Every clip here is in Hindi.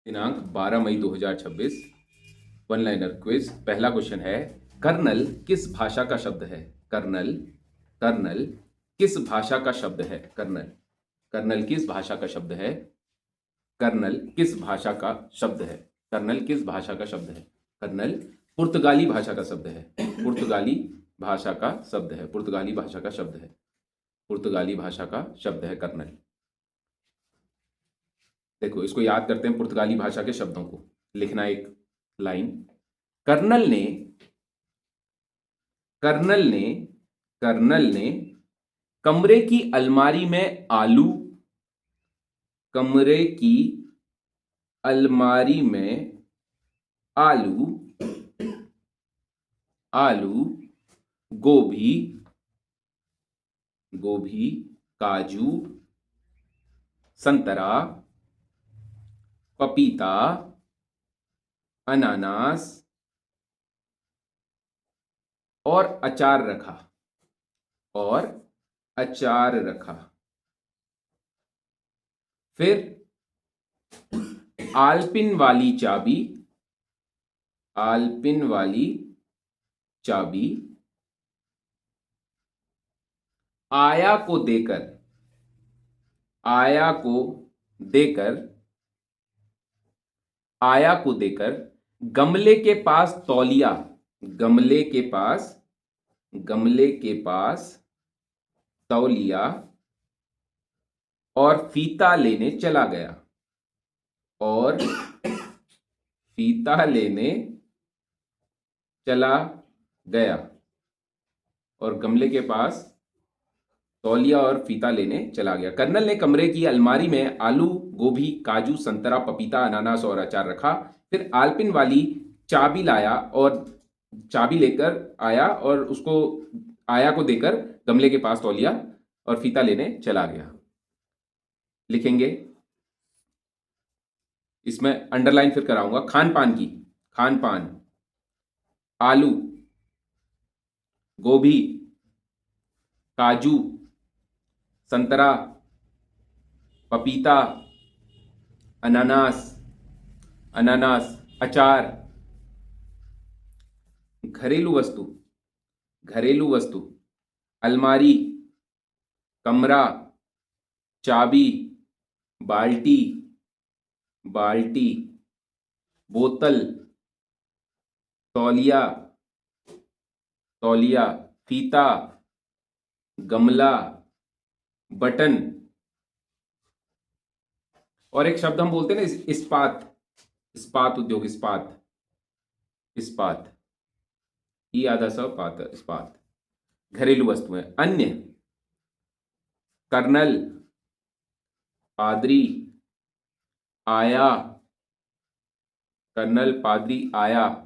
दिनांक 12 मई 2026। One liner quiz. पहला क्वेश्चन है, कर्नल किस भाषा का शब्द है? कर्नल कर्नल किस भाषा का शब्द है? कर्नल कर्नल किस भाषा का शब्द है? कर्नल किस भाषा का शब्द है? कर्नल किस भाषा का शब्द है? कर्नल पुर्तगाली भाषा का शब्द है। पुर्तगाली भाषा का शब्द है। पुर्तगाली भाषा का शब्द है। पुर्तगाली भाषा का शब्द है कर्नल। देखो, इसको याद करते हैं, पुर्तगाली भाषा के शब्दों को लिखना। एक लाइन, कर्नल ने कर्नल ने कर्नल ने कमरे की अलमारी में आलू कमरे की अलमारी में आलू आलू गोभी गोभी काजू संतरा पपीता अनानास और अचार रखा फिर आलपिन वाली चाबी आया को देकर गमले के पास तौलिया और फीता लेने चला गया और गमले के पास तौलिया और फीता लेने चला गया। कर्नल ने कमरे की अलमारी में आलू गोभी काजू संतरा पपीता अनानास और अचार रखा। फिर आलपिन वाली चाबी लेकर आया और उसको आया को देकर गमले के पास तौलिया और फीता लेने चला गया। लिखेंगे, इसमें अंडरलाइन फिर कराऊंगा। खान पान आलू गोभी काजू संतरा पपीता अनानास अचार। घरेलू वस्तु अलमारी कमरा चाबी बाल्टी बोतल तौलिया फीता गमला बटन। और एक शब्द हम बोलते हैं ना, इस्पात उद्योग इस्पात ई आधा सा पात इस्पात। घरेलू वस्तुएं। अन्य कर्नल पादरी आया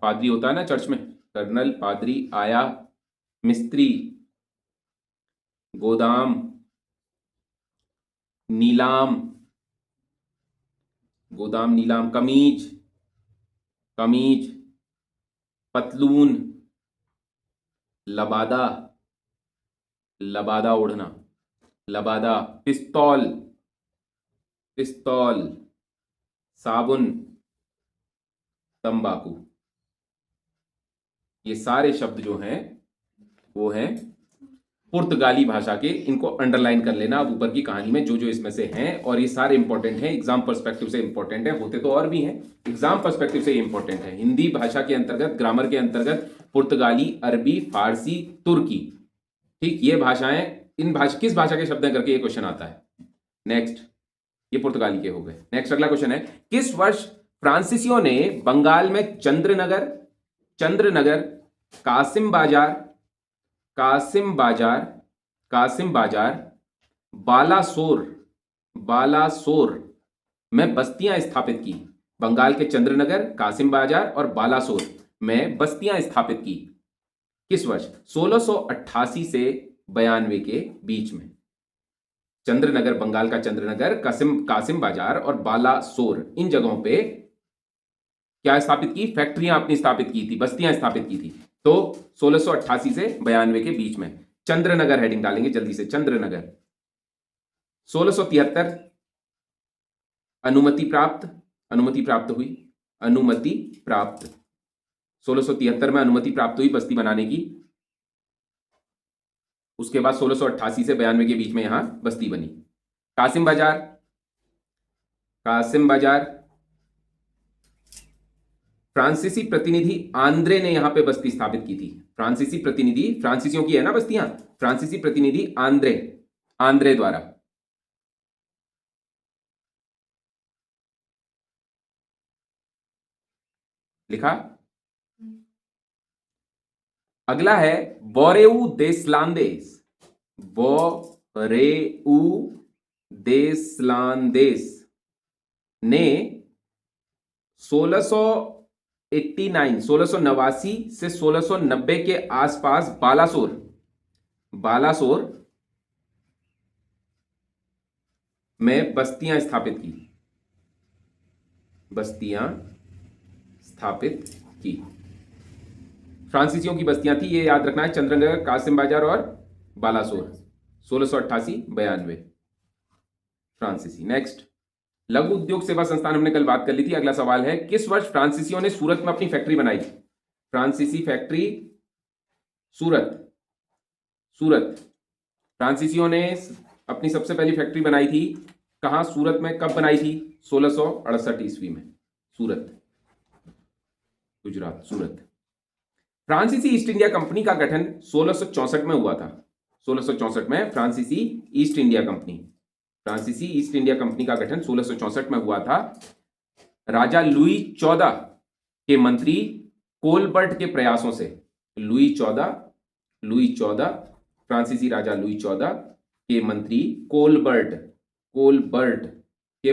पादरी होता है ना चर्च में। कर्नल पादरी आया मिस्त्री गोदाम नीलाम कमीज पतलून लबादा ओढ़ना पिस्तौल साबुन तंबाकू। ये सारे शब्द जो हैं वो हैं पुर्तगाली भाषा के। इनको अंडरलाइन कर लेना अब ऊपर की कहानी में जो जो इसमें से हैं, और ये सारे इंपॉर्टेंट हैं, एग्जाम पर्सपेक्टिव से इंपॉर्टेंट है। होते तो और भी हैं, एग्जाम पर्सपेक्टिव से इंपॉर्टेंट है। हिंदी भाषा के अंतर्गत ग्रामर के अंतर्गत पुर्तगाली अरबी फारसी तुर्की, ठीक, ये भाषाएं किस भाषा के शब्द हैं करके ये क्वेश्चन आता है। नेक्स्ट, ये पुर्तगाली के हो गए। नेक्स्ट अगला क्वेश्चन है, किस वर्ष फ्रांसीसियों ने बंगाल में चंद्रनगर कासिम बाजार बालासोर में बस्तियां स्थापित की। बंगाल के चंद्रनगर कासिम बाजार और बालासोर में बस्तियां स्थापित की। किस वर्ष? 1688 से 92 के बीच में। चंद्रनगर, बंगाल का चंद्रनगर, कासिम बाजार और बालासोर, इन जगहों पे क्या स्थापित की? फैक्ट्रियां अपनी स्थापित की थी, बस्तियां स्थापित की थी। तो 1688 से 92 के बीच में। चंद्रनगर हेडिंग डालेंगे जल्दी से, चंद्रनगर। 1673 अनुमति प्राप्त, अनुमति प्राप्त हुई, अनुमति प्राप्त 1673 में अनुमति प्राप्त हुई बस्ती बनाने की। उसके बाद 1688 से 92 के बीच में यहां बस्ती बनी। कासिम बाजार, कासिम बाजार फ्रांसीसी प्रतिनिधि आंद्रे ने यहां पे बस्ती स्थापित की थी। फ्रांसीसी प्रतिनिधि, फ्रांसीसियों की है ना बस्तियां, फ्रांसीसी प्रतिनिधि आंद्रे, आंद्रे द्वारा। लिखा। अगला है बोरेउ देस्लांदेस, बोरेउ देस्लांदेस ने 1689 से 1690 के आसपास बालासोर में बस्तियां स्थापित की, बस्तियां स्थापित की। फ्रांसीसियों की बस्तियां थी, ये याद रखना है, चंद्रनगर, कासिम बाजार और बालासोर। 1688-92 फ्रांसीसी। नेक्स्ट, लघु उद्योग सेवा संस्थान हमने कल बात कर ली थी। अगला सवाल है, किस वर्ष फ्रांसीसियों ने सूरत में अपनी फैक्ट्री बनाई? फ्रांसीसी फैक्ट्री सूरत, सूरत। फ्रांसीसियों ने अपनी सबसे पहली फैक्ट्री बनाई थी कहां? सूरत में। कब बनाई थी? 1668 ईस्वी में, सूरत, गुजरात, सूरत। फ्रांसीसी ईस्ट इंडिया कंपनी का गठन 1664 में हुआ था। 1664 में फ्रांसीसी ईस्ट इंडिया कंपनी, फ्रांसीसी ईस्ट इंडिया कंपनी का गठन 1664 में हुआ था। राजा लुई 14 के मंत्री कोलबर्ट के प्रयासों से, लुई 14 फ्रांसीसी राजा लुई 14 के मंत्री कोलबर्ट के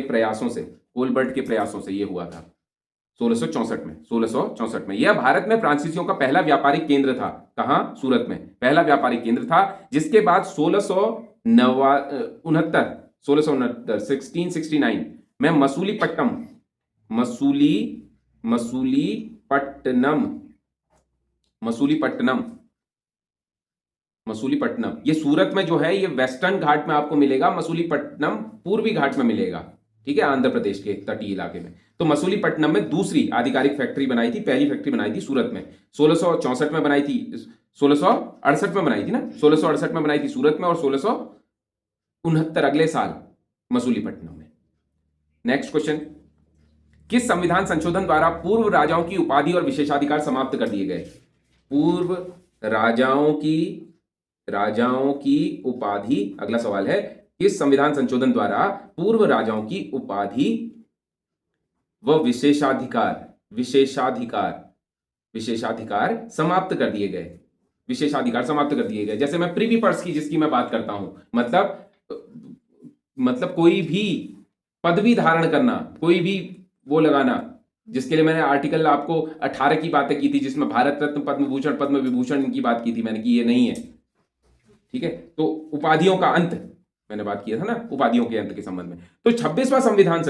प्रयासों से यह हुआ था 1664 में। यह भारत में फ्रांसीसियों का पहला व्यापारिक केंद्र था। कहां? सूरत में पहला व्यापारिक केंद्र था, जिसके बाद 1669 में मसूलीपट्टनम, ये सूरत में जो है, ये वेस्टर्न घाट में आपको मिलेगा। मसूलीपट्टनम पूर्वी घाट में मिलेगा, ठीक है, आंध्र प्रदेश के तटीय इलाके में। तो मसूलीपट्टनम में दूसरी आधिकारिक फैक्ट्री बनाई थी, पहली फैक्ट्री बनाई थी सूरत में। 1664 में बनाई थी, 1668 में बनाई थी ना, 1668 में बनाई थी सूरत में, और 1669 अगले साल मसूलीपट्टनम में। नेक्स्ट क्वेश्चन, किस संविधान संशोधन द्वारा पूर्व राजाओं की उपाधि और विशेषाधिकार समाप्त कर दिए गए? पूर्व राजाओं की उपाधि, अगला सवाल है, किस संविधान संशोधन द्वारा पूर्व राजाओं की उपाधि व विशेषाधिकार समाप्त कर दिए गए? विशेषाधिकार समाप्त कर दिए गए। जैसे मैं प्रिवी पर्स की, जिसकी मैं बात करता हूं, मतलब कोई भी पदवी धारण करना, कोई भी वो लगाना, जिसके लिए मैंने आर्टिकल आपको 18 की बातें की थी, जिसमें भारत रत्न, पद्म भूषण, पद्म विभूषण की बात की थी मैंने, कि ये नहीं है, ठीक है। तो उपाधियों का अंत मैंने बात किया था ना, उपाधियों के अंत के संबंध में। तो 26वां संविधान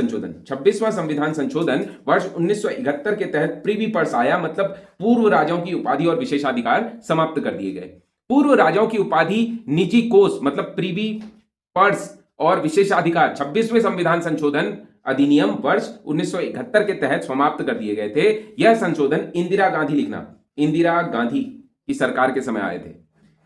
संशोधन वर्ष 1971 के तहत प्रीवी पर्स आया, मतलब पूर्व राजाओं की उपाधि और विशेषाधिकार समाप्त कर दिए गए। पूर्व राजाओं की उपाधि, निजी कोष, मतलब प्रीवी पर्स और विशेषाधिकार 26वें संविधान संशोधन अधिनियम वर्ष 1971 के तहत समाप्त कर दिए गए थे। यह संशोधन इंदिरा गांधी की सरकार के समय आए थे।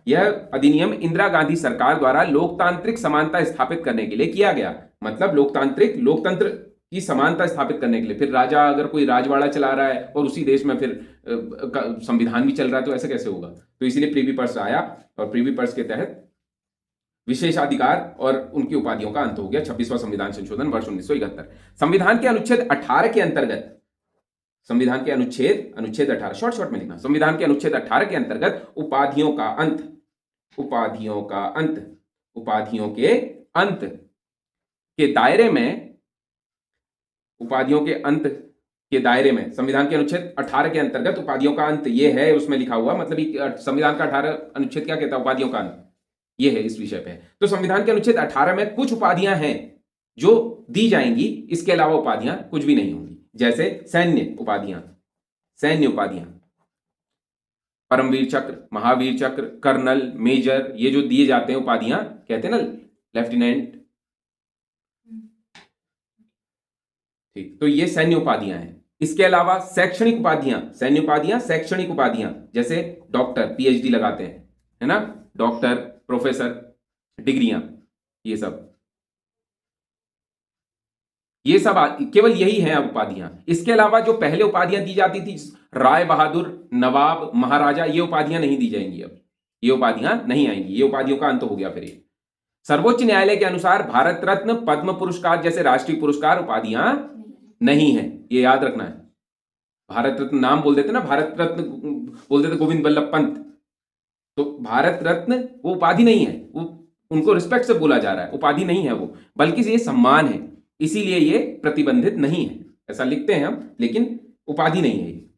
यह अधिनियम इंदिरा गांधी सरकार द्वारा लोकतांत्रिक समानता स्थापित करने के लिए किया गया, मतलब लोकतंत्र की समानता स्थापित करने के लिए। फिर राजा, अगर कोई राजवाड़ा चला रहा है और उसी देश में फिर संविधान भी चल रहा है, तो ऐसे कैसे होगा? तो इसीलिए प्रीवी पर्स आया, और प्रीवी पर्स के तहत विशेषाधिकार और उनकी उपाधियों का अंत हो गया। 26वां संविधान संशोधन वर्ष 1971। संविधान के अनुच्छेद 18 के अंतर्गत, अनुच्छेद 18, शॉर्ट में लिखना, संविधान के अनुच्छेद 18 के अंतर्गत उपाधियों के अंत के दायरे में, संविधान के अनुच्छेद 18 के अंतर्गत उपाधियों का अंत ये है, उसमें लिखा हुआ, मतलब संविधान का 18 अनुच्छेद क्या कहता है? उपाधियों का अंत, ये है, इस विषय पे। तो संविधान के अनुच्छेद 18 में कुछ उपाधियां हैं जो दी जाएंगी, इसके अलावा उपाधियां कुछ भी नहीं होंगी। जैसे सैन्य उपाधियां, परमवीर चक्र, महावीर चक्र, कर्नल, मेजर, ये जो दिए जाते हैं उपाधियां, कहते हैं ना लेफ्टिनेंट, ठीक, तो ये सैन्य उपाधियां हैं। इसके अलावा शैक्षणिक उपाधियां, सैन्य उपाधियां, शैक्षणिक उपाधियां, जैसे डॉक्टर, पीएचडी लगाते हैं, है ना, डॉक्टर, प्रोफेसर, डिग्रियां, ये सब केवल यही हैं अब उपाधियां। इसके अलावा जो पहले उपाधियां दी जाती थी, राय बहादुर, नवाब, महाराजा, ये उपाधियां नहीं दी जाएंगी अब, ये उपाधियां नहीं आएंगी, ये उपाधियों का अंत हो गया। फिर ये सर्वोच्च न्यायालय के अनुसार भारत रत्न, पद्म पुरस्कार जैसे राष्ट्रीय पुरस्कार उपाधियां नहीं है, ये याद रखना है। भारत रत्न नाम बोल देते ना, भारत रत्न बोल देते गोविंद बल्लभ पंत, तो भारत रत्न वो उपाधि नहीं है, वो उनको रिस्पेक्ट से बोला जा रहा है, उपाधि नहीं है वो, बल्कि ये सम्मान है, इसीलिए ये प्रतिबंधित नहीं है, ऐसा लिखते हैं हम, लेकिन उपाधि नहीं है ये।